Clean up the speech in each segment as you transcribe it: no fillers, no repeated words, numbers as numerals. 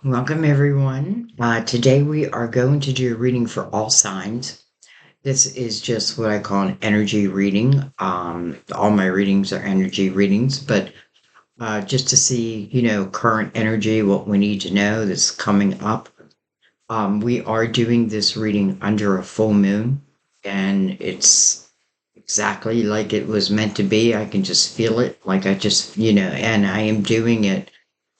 Welcome, everyone. Today we are going to do a reading for all signs. This is just what I call an energy reading. All my readings are energy readings, but just to see, current energy, what we need to know that's coming up. We are doing this reading under a full moon, and it's exactly like it was meant to be. I can just feel it, like and I am doing it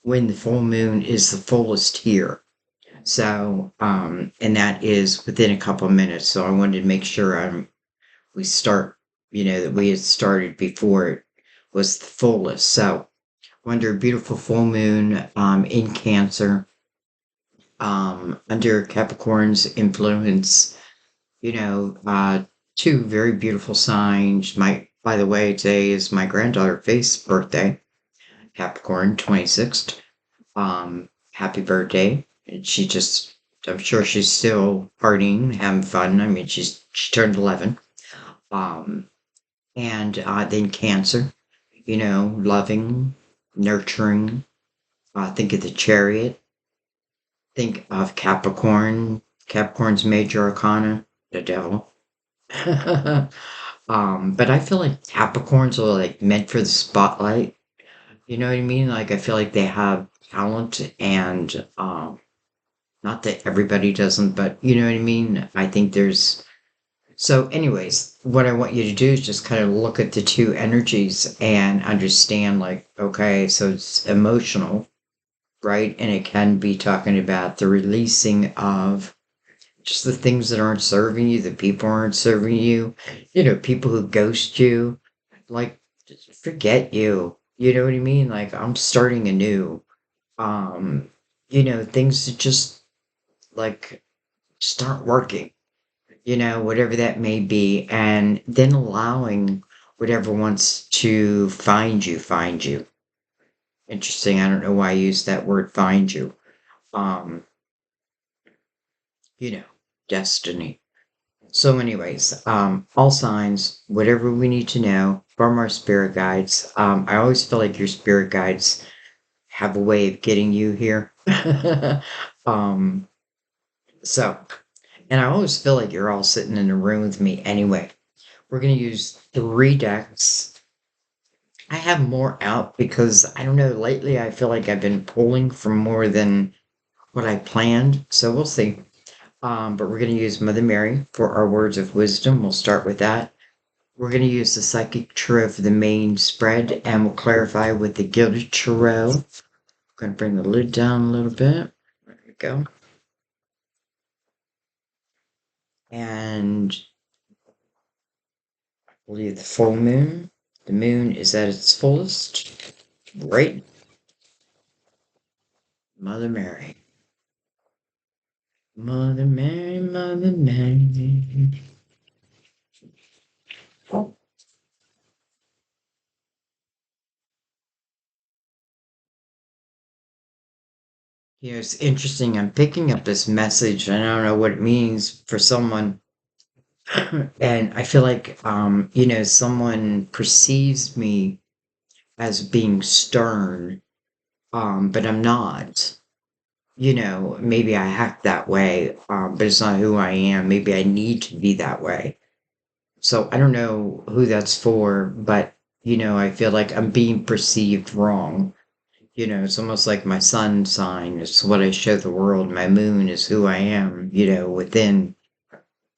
when the full moon is the fullest here. So, and that is within a couple of minutes. So I wanted to make sure we start, that we had started before it was the fullest. So, under a beautiful full moon, in Cancer, under Capricorn's influence, two very beautiful signs. By the way, today is my granddaughter Faith's birthday, Capricorn 26th. Happy birthday. And I'm sure she's still partying, having fun. I mean, she turned 11. Um, and then Cancer, loving, nurturing. Think of the Chariot. Think of Capricorn. Capricorn's major arcana, the devil. But I feel like Capricorns are like meant for the spotlight. You know what I mean? Like I feel like they have talent and not that everybody doesn't, but you know what I mean? I think there's so anyways, what I want you to do is just kind of look at the two energies and understand like, okay, so it's emotional, right? And it can be talking about the releasing of just the things that aren't serving you, the people aren't serving you, people who ghost you, like just forget you. You know what I mean? Like I'm starting anew. Um, things that just like start working, whatever that may be, and then allowing whatever wants to find you. Interesting. I don't know why I use that word find you. Um, you know, destiny. So, anyways, all signs, whatever we need to know from our spirit guides. I always feel like your spirit guides have a way of getting you here. um, so, and I always feel like you're all sitting in a room with me anyway. We're going to use three decks. I have more out because I don't know, lately I feel like I've been pulling from more than what I planned. So we'll see. But we're going to use Mother Mary for our words of wisdom. We'll start with that. We're going to use the Psychic Tarot for the main spread, and we'll clarify with the Gilded Tarot. I'm going to bring the lid down a little bit. There we go. And we'll leave the full moon. The moon is at its fullest. Right, Mother Mary. Mother Mary, Mother Mary. It's interesting. I'm picking up this message, and I don't know what it means for someone. And I feel like, someone perceives me as being stern, but I'm not. Maybe I act that way, but it's not who I am. Maybe I need to be that way. So I don't know who that's for, but, I feel like I'm being perceived wrong. It's almost like my sun sign is what I show the world. My moon is who I am, within.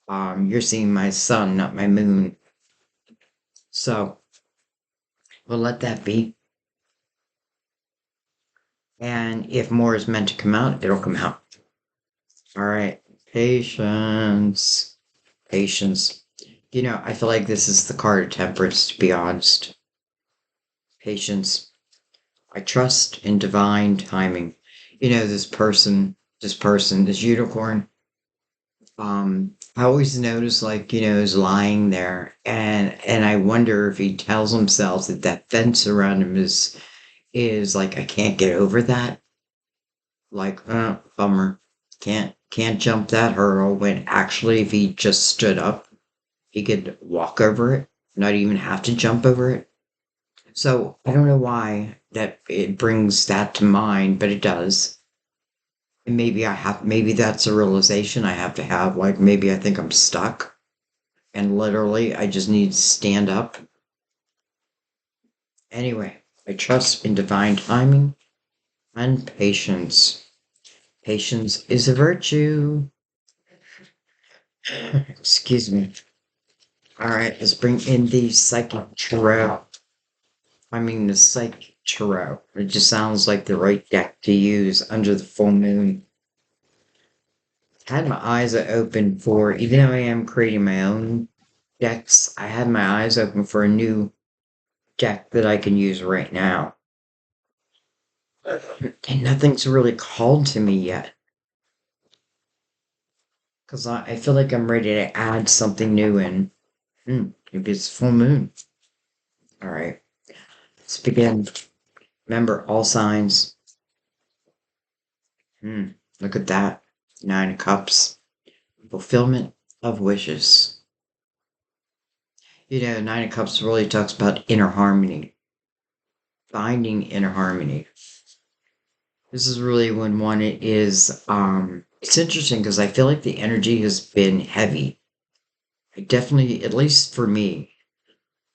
You're seeing my sun, not my moon. So we'll let that be. And if more is meant to come out, it'll come out. All right. Patience. Patience. I feel like this is the card of temperance, to be honest. Patience. I trust in divine timing. This unicorn, I always notice like, is lying there and I wonder if he tells himself that that fence around him is like, I can't get over that. Like, bummer. Can't jump that hurdle when actually if he just stood up, he could walk over it, not even have to jump over it. So I don't know why that it brings that to mind, but it does. And maybe that's a realization I have to have. Like maybe I think I'm stuck and literally I just need to stand up. Anyway, I trust in divine timing and patience. Patience is a virtue. Excuse me. All right, let's bring in the psychic tarot. I mean, the psychic tarot. It just sounds like the right deck to use under the full moon. Had my eyes open for, even though I am creating my own decks, I had my eyes open for a new deck that I can use right now. And nothing's really called to me yet. Because I feel like I'm ready to add something new in. Maybe it's full moon. All right, let's begin. Remember, all signs. Hmm, look at that. Nine of Cups. Fulfillment of wishes. Nine of Cups really talks about inner harmony, finding inner harmony. This is really when one is, it's interesting because I feel like the energy has been heavy. I definitely, at least for me,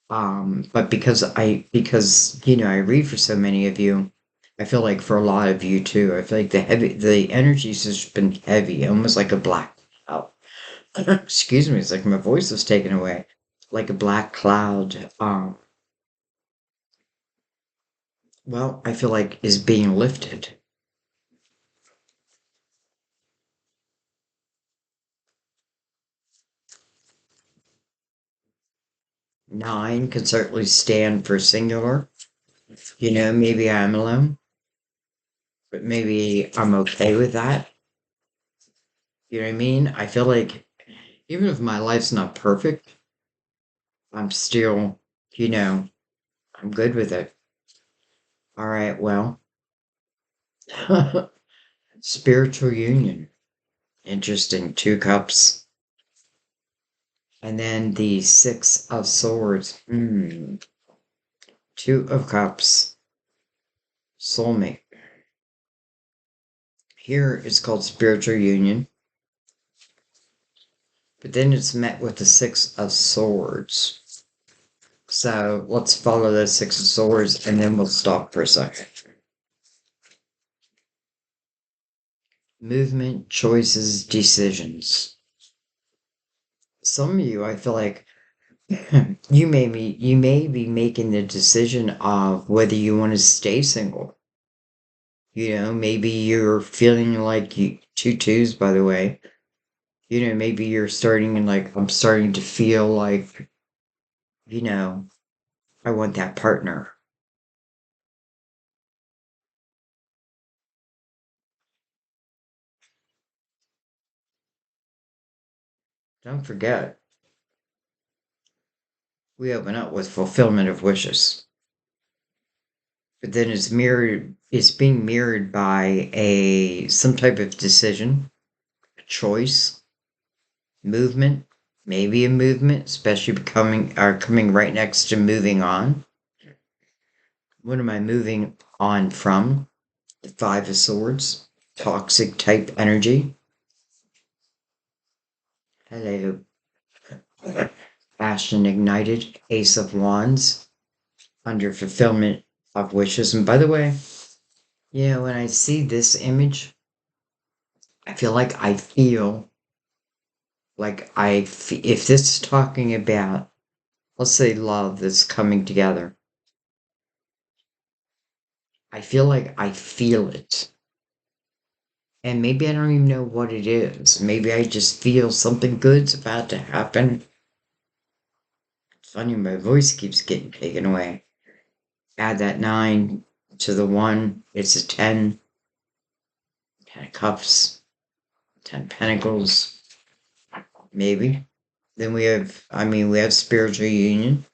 but because I read for so many of you, I feel like for a lot of you too, I feel like the energy's just been heavy, almost like a black cloud. Excuse me, it's like my voice was taken away, like a black cloud. Well, I feel like is being lifted. Nine can certainly stand for singular. Maybe I'm alone, but maybe I'm okay with that. You know what I mean? I feel like even if my life's not perfect, I'm still, you know, I'm good with it. All right, well, spiritual union. Interesting. Two cups. And then the Six of Swords. Two of Cups. Soulmate. Here it's called spiritual union, but then it's met with the Six of Swords. So let's follow the Six of Swords and then we'll stop for a second. Movement, choices, decisions. Some of you, I feel like you may be making the decision of whether you want to stay single. Maybe you're feeling like two twos, by the way. Maybe you're starting and like I'm starting to feel like, you know, I want that partner. Don't forget, we open up with fulfillment of wishes. But then it's being mirrored by a some type of decision, a choice, movement, maybe a movement, especially coming right next to moving on. What am I moving on from? The Five of Swords, toxic type energy. Hello. Passion ignited, Ace of Wands, under fulfillment of wishes. And by the way, when I see this image, I feel like if this is talking about, let's say, love that's coming together, I feel like I feel it. And maybe I don't even know what it is. Maybe I just feel something good's about to happen. It's funny, my voice keeps getting taken away. Add that nine to the one, it's a 10. 10 of cups, 10 pentacles, maybe. Then we have spiritual union.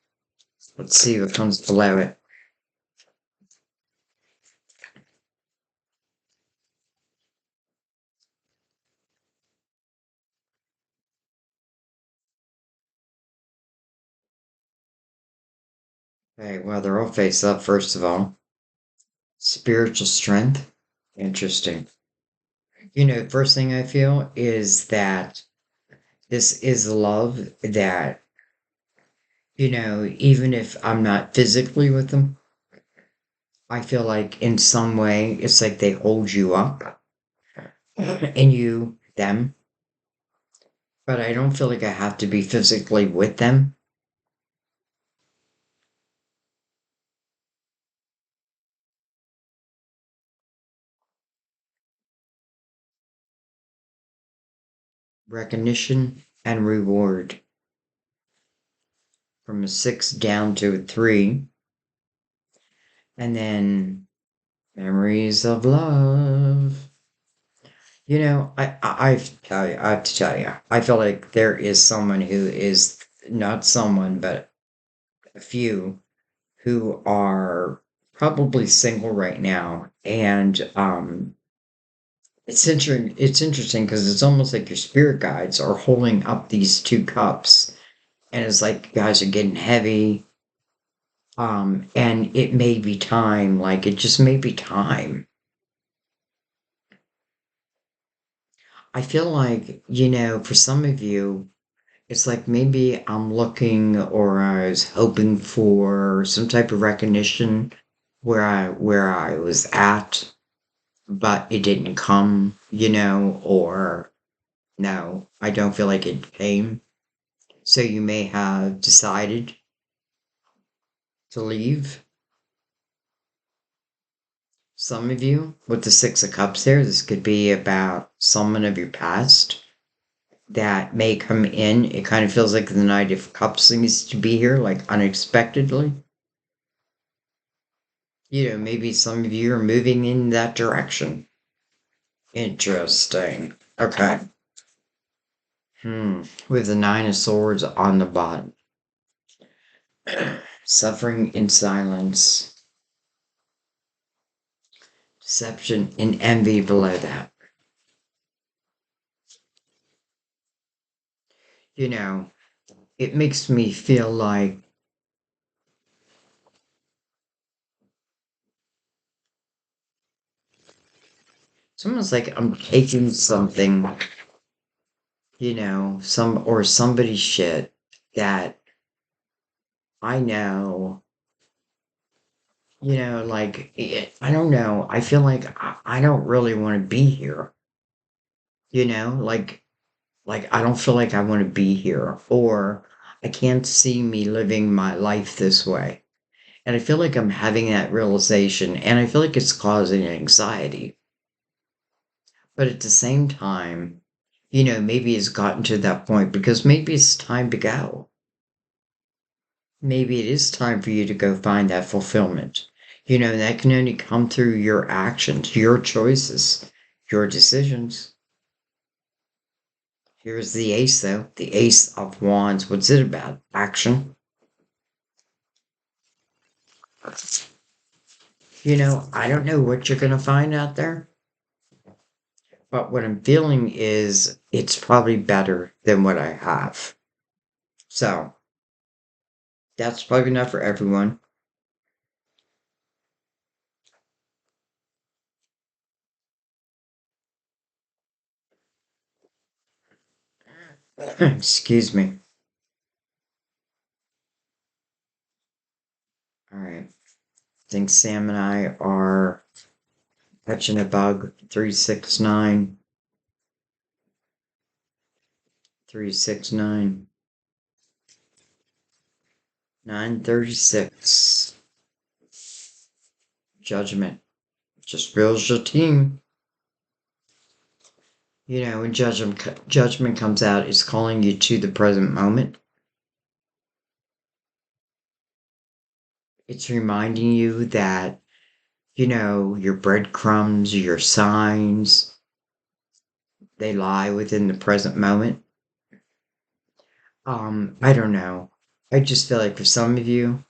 Let's see what comes below it. Okay, well, they're all face up, first of all. Spiritual strength. Interesting. First thing I feel is that this is love that, even if I'm not physically with them, I feel like in some way it's like they hold you up and you them, but I don't feel like I have to be physically with them. Recognition and reward from a 6 down to a 3, and then memories of love. I have to tell you, I feel like there is someone who is not someone, but a few who are probably single right now, and it's interesting because it's almost like your spirit guides are holding up these two cups, and it's like you guys are getting heavy, and it may be time, like it just may be time. I feel like, for some of you, it's like maybe I'm looking or I was hoping for some type of recognition where I was at, but it didn't come, or no, I don't feel like it came. So you may have decided to leave. Some of you, with the Six of Cups there, this could be about someone of your past that may come in. It kind of feels like the Knight of Cups seems to be here, like unexpectedly. Maybe some of you are moving in that direction. Interesting. Okay. With the Nine of Swords on the bottom. Suffering in silence. Deception and envy below that. You know, it makes me feel like it's almost like I'm taking something, somebody's shit that I know, I don't know. I feel like I don't really want to be here, you know, like I don't feel like I want to be here, or I can't see me living my life this way. And I feel like I'm having that realization, and I feel like it's causing anxiety. But at the same time, maybe it's gotten to that point because maybe it's time to go. Maybe it is time for you to go find that fulfillment. That can only come through your actions, your choices, your decisions. Here's the ace, though, the Ace of Wands. What's it about? Action. I don't know what you're going to find out there, but what I'm feeling is it's probably better than what I have. So that's probably not for everyone. Excuse me. All right. I think Sam and I are catching a bug. 369, 369, 936. Judgment. Just builds your team. When judgment comes out, it's calling you to the present moment. It's reminding you that, your breadcrumbs, your signs, they lie within the present moment. I don't know. I just feel like for some of you,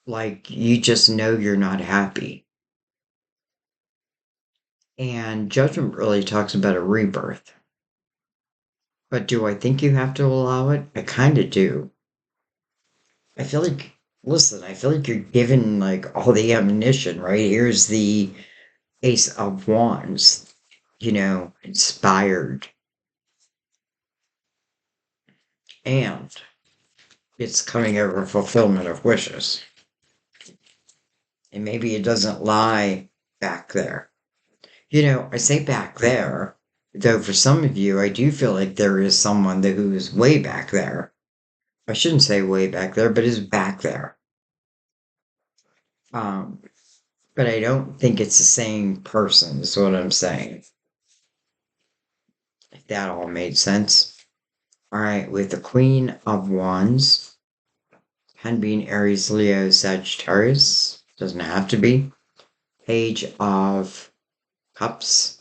like you just know you're not happy. And judgment really talks about a rebirth. But do I think you have to allow it? I kind of do. I feel like, listen, I feel like you're given like all the ammunition, right? Here's the Ace of Wands. inspired, and it's coming over fulfillment of wishes. And maybe it doesn't lie back there. I say back there, though for some of you, I do feel like there is someone who is way back there. I shouldn't say way back there, but is back there. Um, but I don't think it's the same person, is what I'm saying. If that all made sense. All right, with the Queen of Wands, can be an Aries, Leo, Sagittarius. Doesn't have to be. Page of Cups,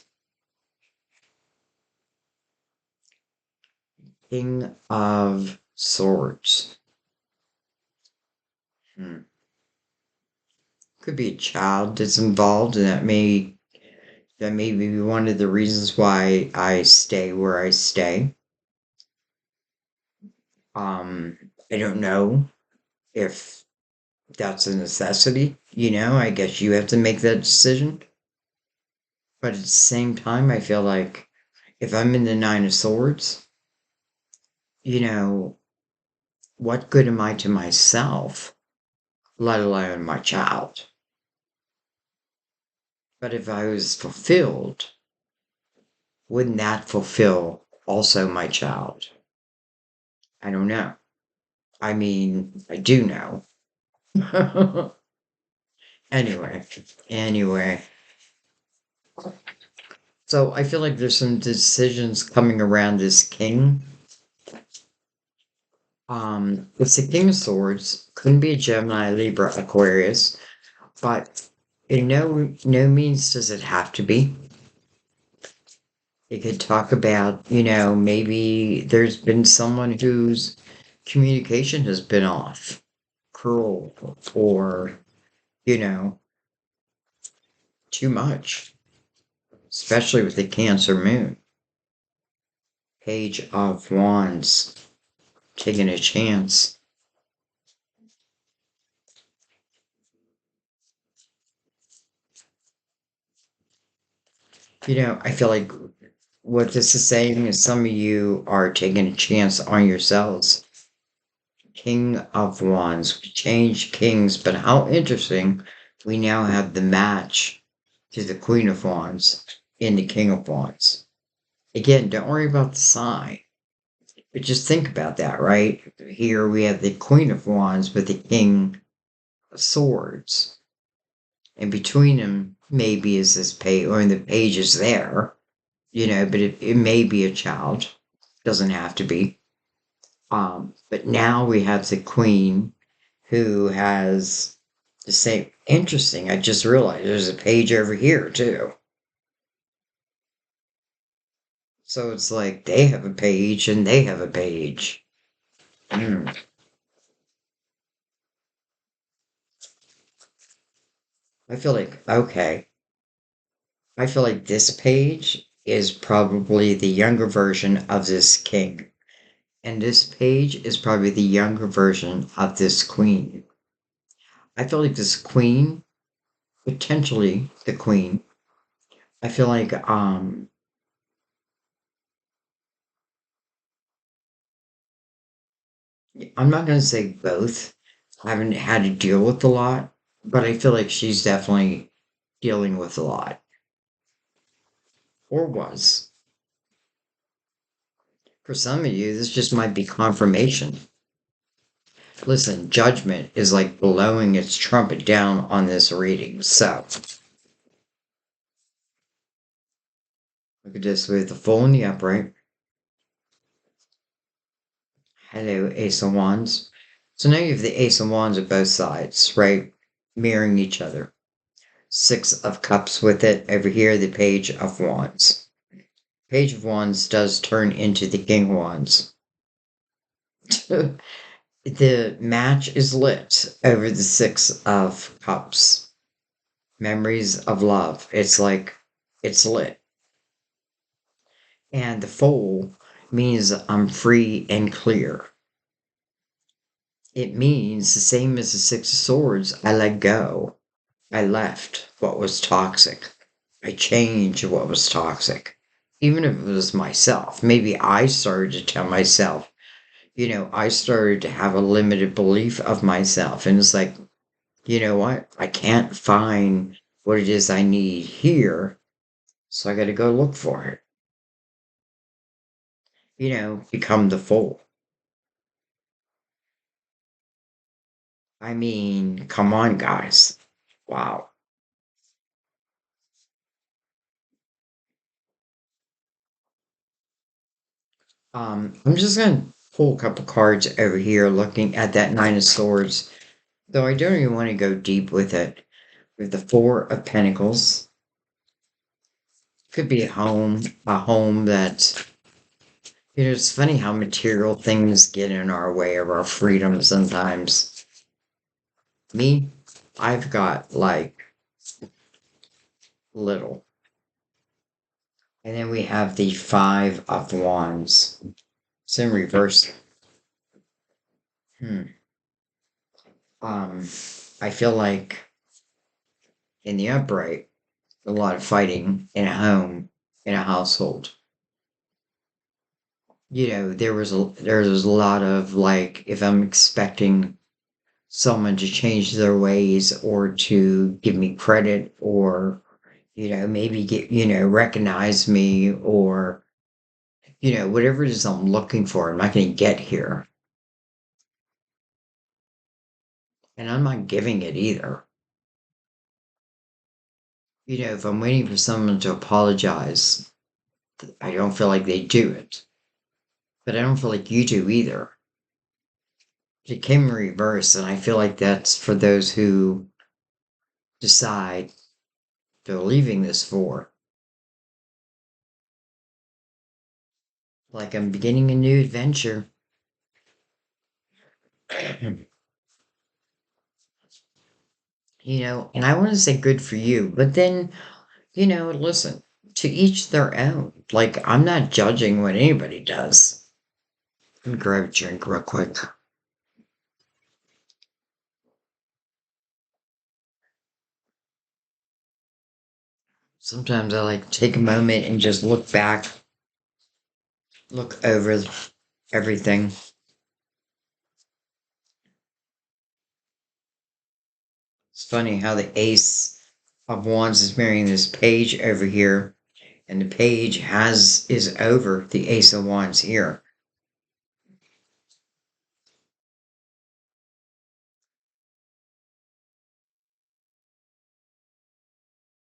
King of Swords. Could be a child that's involved, and that may be one of the reasons why I stay where I stay. I don't know if that's a necessity. I guess you have to make that decision. But at the same time, I feel like if I'm in the Nine of Swords, you know, what good am I to myself, let alone my child? But if I was fulfilled, wouldn't that fulfill also my child? I don't know. I mean, I do know. anyway. So I feel like there's some decisions coming around this king. It's the King of Swords. Couldn't be a Gemini, Libra, Aquarius, but in no means does it have to be. It could talk about, maybe there's been someone whose communication has been off, cruel, or, you know, too much, especially with the Cancer moon. Page of Wands, taking a chance. I feel like what this is saying is some of you are taking a chance on yourselves. King of Wands. We changed kings, but how interesting. We now have the match to the Queen of Wands in the King of Wands. Again, don't worry about the sign, but just think about that, right? Here we have the Queen of Wands with the King of Swords. And between them, maybe is this page, or the page is there, but it may be a child. Doesn't have to be. But now we have the Queen who has the same. Interesting. I just realized there's a page over here too. So it's like they have a page and they have a page. Mm. I feel like, okay. I feel like this page is probably the younger version of this king. And this page is probably the younger version of this queen. I feel like this queen, potentially the queen, I feel like I'm not gonna say both. I haven't had to deal with a lot, but I feel like she's definitely dealing with a lot. Or was. For some of you, this just might be confirmation. Listen, judgment is like blowing its trumpet down on this reading. So, look at this with the full and the upright. Hello, Ace of Wands. So now you have the Ace of Wands at both sides, right? Mirroring each other. Six of Cups with it. Over here, the Page of Wands. Page of Wands does turn into the King of Wands. The match is lit over the Six of Cups. Memories of love. It's like, it's lit. And the Fool means I'm free and clear. It means the same as the Six of Swords. I let go. I left what was toxic. I changed what was toxic. Even if it was myself. Maybe I started to tell myself, I started to have a limited belief of myself. And it's like, you know what? I can't find what it is I need here. So I got to go look for it. Become the full. I mean, come on, guys. Wow. I'm just gonna pull a couple cards over here looking at that Nine of Swords, though I don't even want to go deep with it. With the Four of Pentacles, could be a home that, it's funny how material things get in our way of our freedom sometimes. Me, I've got like little. And then we have the Five of Wands. It's in reverse. Hmm. I feel like in the upright, a lot of fighting in a home, in a household. There was a lot of like if I'm expecting someone to change their ways or to give me credit or maybe get recognize me or whatever it is I'm looking for, I'm not going to get here, and I'm not giving it either. If I'm waiting for someone to apologize, I don't feel like they do it, but I don't feel like you do either. It came in reverse, and I feel like that's for those who decide they're leaving this for. Like I'm beginning a new adventure. And I want to say good for you, but then, listen, to each their own. Like, I'm not judging what anybody does. Let me grab a drink real quick. Sometimes I like to take a moment and just look back, look over everything. It's funny how the Ace of Wands is marrying this page over here, and the page is over the Ace of Wands here.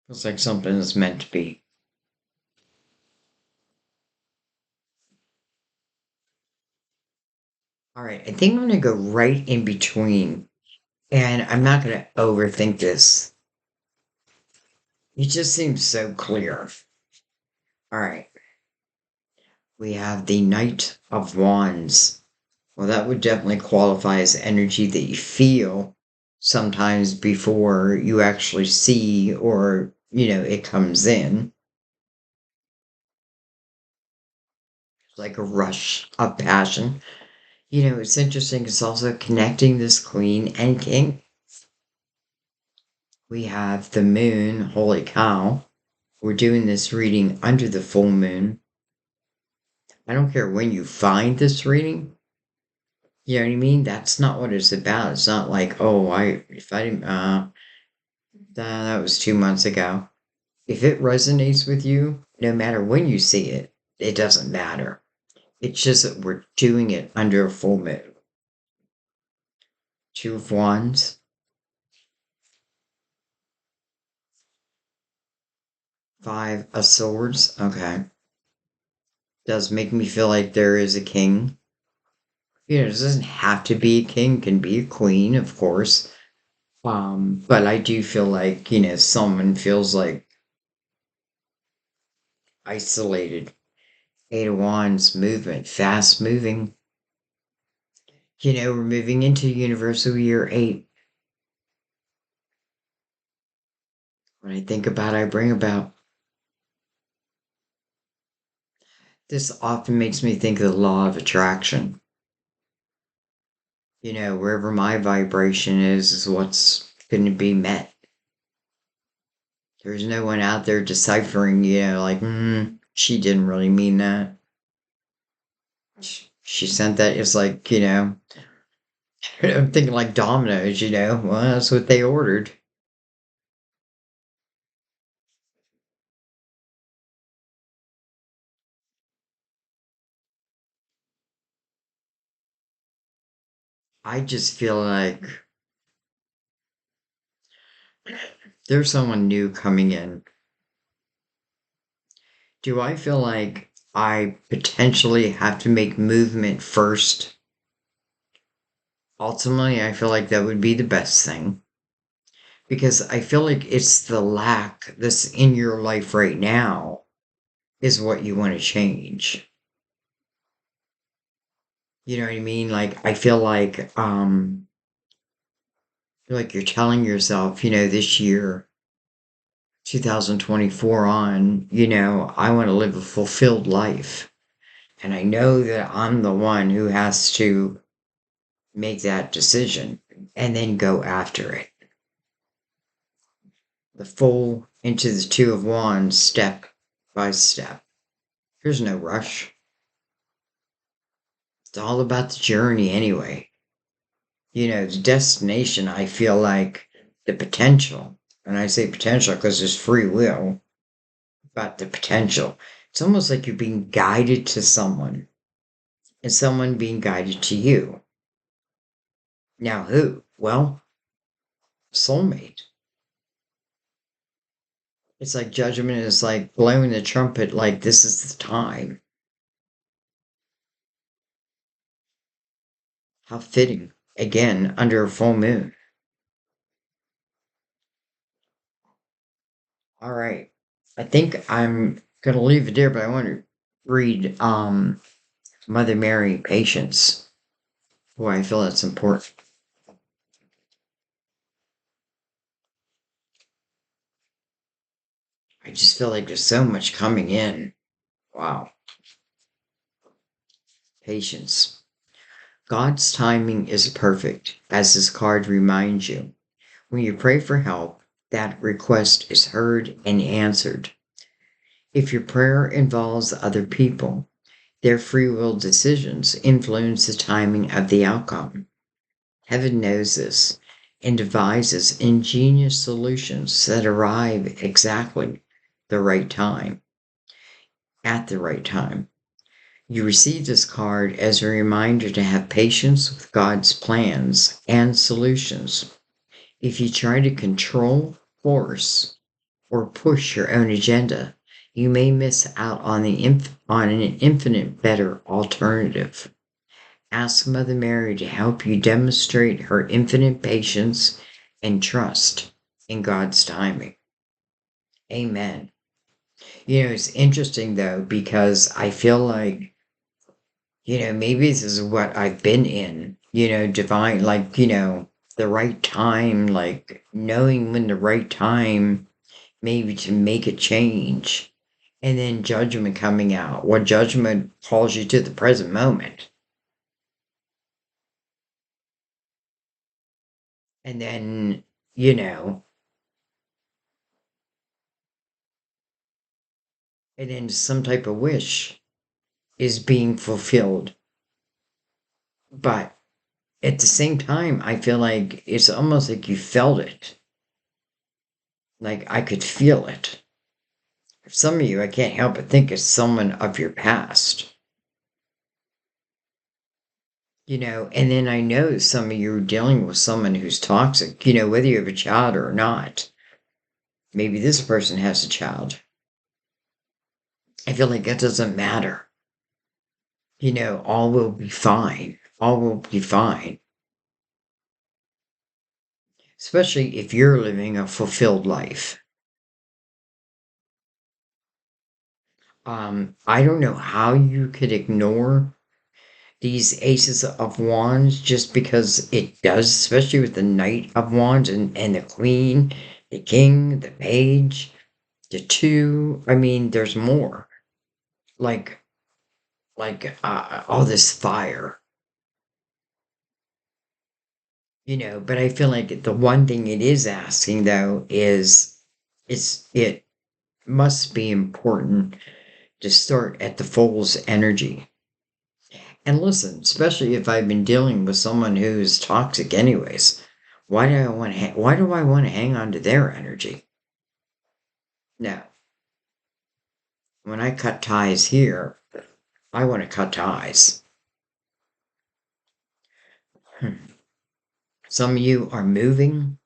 Looks like something is meant to be. All right, I think I'm going to go right in between, and I'm not going to overthink this. It just seems so clear. All right, we have the Knight of Wands. Well, that would definitely qualify as energy that you feel sometimes before you actually see or, it comes in. Like a rush of passion. It's interesting. It's also connecting this queen and king. We have the moon. Holy cow. We're doing this reading under the full moon. I don't care when you find this reading. You know what I mean? That's not what it's about. It's not like, oh, if I didn't, that was 2 months ago. If it resonates with you, no matter when you see it, it doesn't matter. It's just that we're doing it under a full moon. Two of Wands, Five of Swords. Okay. Does make me feel like there is a king. It doesn't have to be a king, can be a queen, of course. But I do feel like, someone feels like isolated. Eight of Wands movement, fast moving. We're moving into universal year 8. When I think about, I bring about. This often makes me think of the law of attraction. Wherever my vibration is what's going to be met. There's no one out there deciphering, like, she didn't really mean that. She sent that. It's like, I'm thinking like Domino's, well, that's what they ordered. I just feel like there's someone new coming in. Do I feel like I potentially have to make movement first? Ultimately, I feel like that would be the best thing because I feel like it's the lack that's in your life right now is what you want to change. You know what I mean? Like I feel like you're telling yourself, this year 2024 on, I want to live a fulfilled life. And I know that I'm the one who has to make that decision and then go after it. The full into the two of wands step by step. There's no rush. It's all about the journey anyway. The destination, I feel like the potential, and I say potential because there's free will, but the potential. It's almost like you're being guided to someone and someone being guided to you. Now, who? Well, soulmate. It's like judgment is like blowing the trumpet, like this is the time. How fitting. Again, under a full moon. All right. I think I'm gonna leave it there, but I want to read Mother Mary Patience. Why I feel that's important. I just feel like there's so much coming in. Wow. Patience. God's timing is perfect, as this card reminds you. When you pray for help, that request is heard and answered. If your prayer involves other people, their free will decisions influence the timing of the outcome. Heaven knows this and devises ingenious solutions that arrive exactly the right time, at the right time. You receive this card as a reminder to have patience with God's plans and solutions. If you try to control, force, or push your own agenda, you may miss out on on an infinite better alternative. Ask Mother Mary to help you demonstrate her infinite patience and trust in God's timing. Amen. It's interesting though, because I feel like, maybe this is what I've been in, divine, like, the right time, like knowing when the right time maybe to make a change. And then judgment coming out. What judgment calls you to the present moment. And then, you know, and then some type of wish is being fulfilled. But at the same time, I feel like it's almost like you felt it. Like I could feel it. For some of you, I can't help but think it's someone of your past. And then I know some of you are dealing with someone who's toxic, whether you have a child or not. Maybe this person has a child. I feel like that doesn't matter. All will be fine. All will be fine. Especially if you're living a fulfilled life. I don't know how you could ignore these aces of wands just because it does, especially with the knight of wands and the queen, the king, the page, the two. I mean, there's more. Like, all this fire, but I feel like the one thing it is asking though is it must be important to start at the fool's energy. And listen, especially if I've been dealing with someone who's toxic anyways, why do I want to hang on to their energy? No. When I cut ties here, I want to cut ties. Some of you are moving,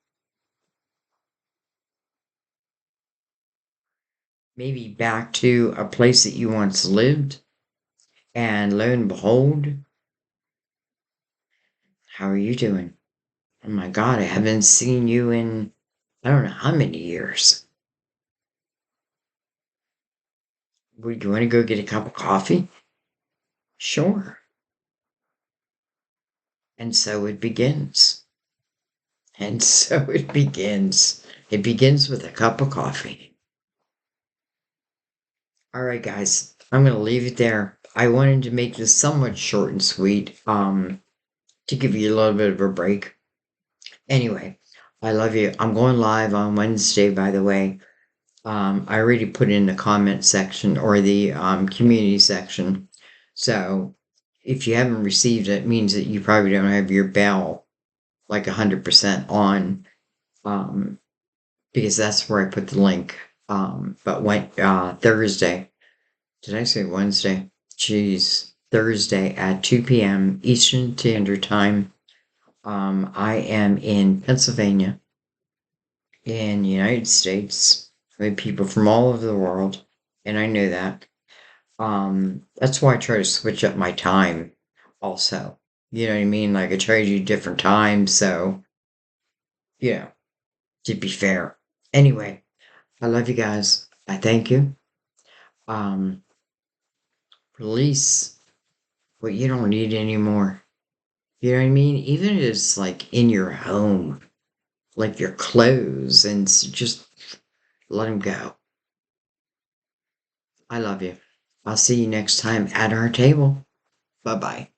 maybe back to a place that you once lived, and lo and behold, how are you doing? Oh my God, I haven't seen you in I don't know how many years. Would you want to go get a cup of coffee? Sure. And so it begins. And so it begins. It begins with a cup of coffee. All right, guys, I'm going to leave it there. I wanted to make this somewhat short and sweet, to give you a little bit of a break. Anyway, I love you. I'm going live on Wednesday, by the way. I already put in the comment section or the community section. So if you haven't received it, it means that you probably don't have your bell like 100% on, um, because that's where I put the link. But when Thursday, did I say Wednesday? Jeez, Thursday at 2 p.m. Eastern Standard Time. I am in Pennsylvania, in the United States, with people from all over the world, and I know that. That's why I try to switch up my time also. You know what I mean? Like I try to do different times, so yeah, to be fair. Anyway, I love you guys. I thank you. Um, release what you don't need anymore. You know what I mean? Even if it's like in your home, like your clothes, and just let them go. I love you. I'll see you next time at our table. Bye bye.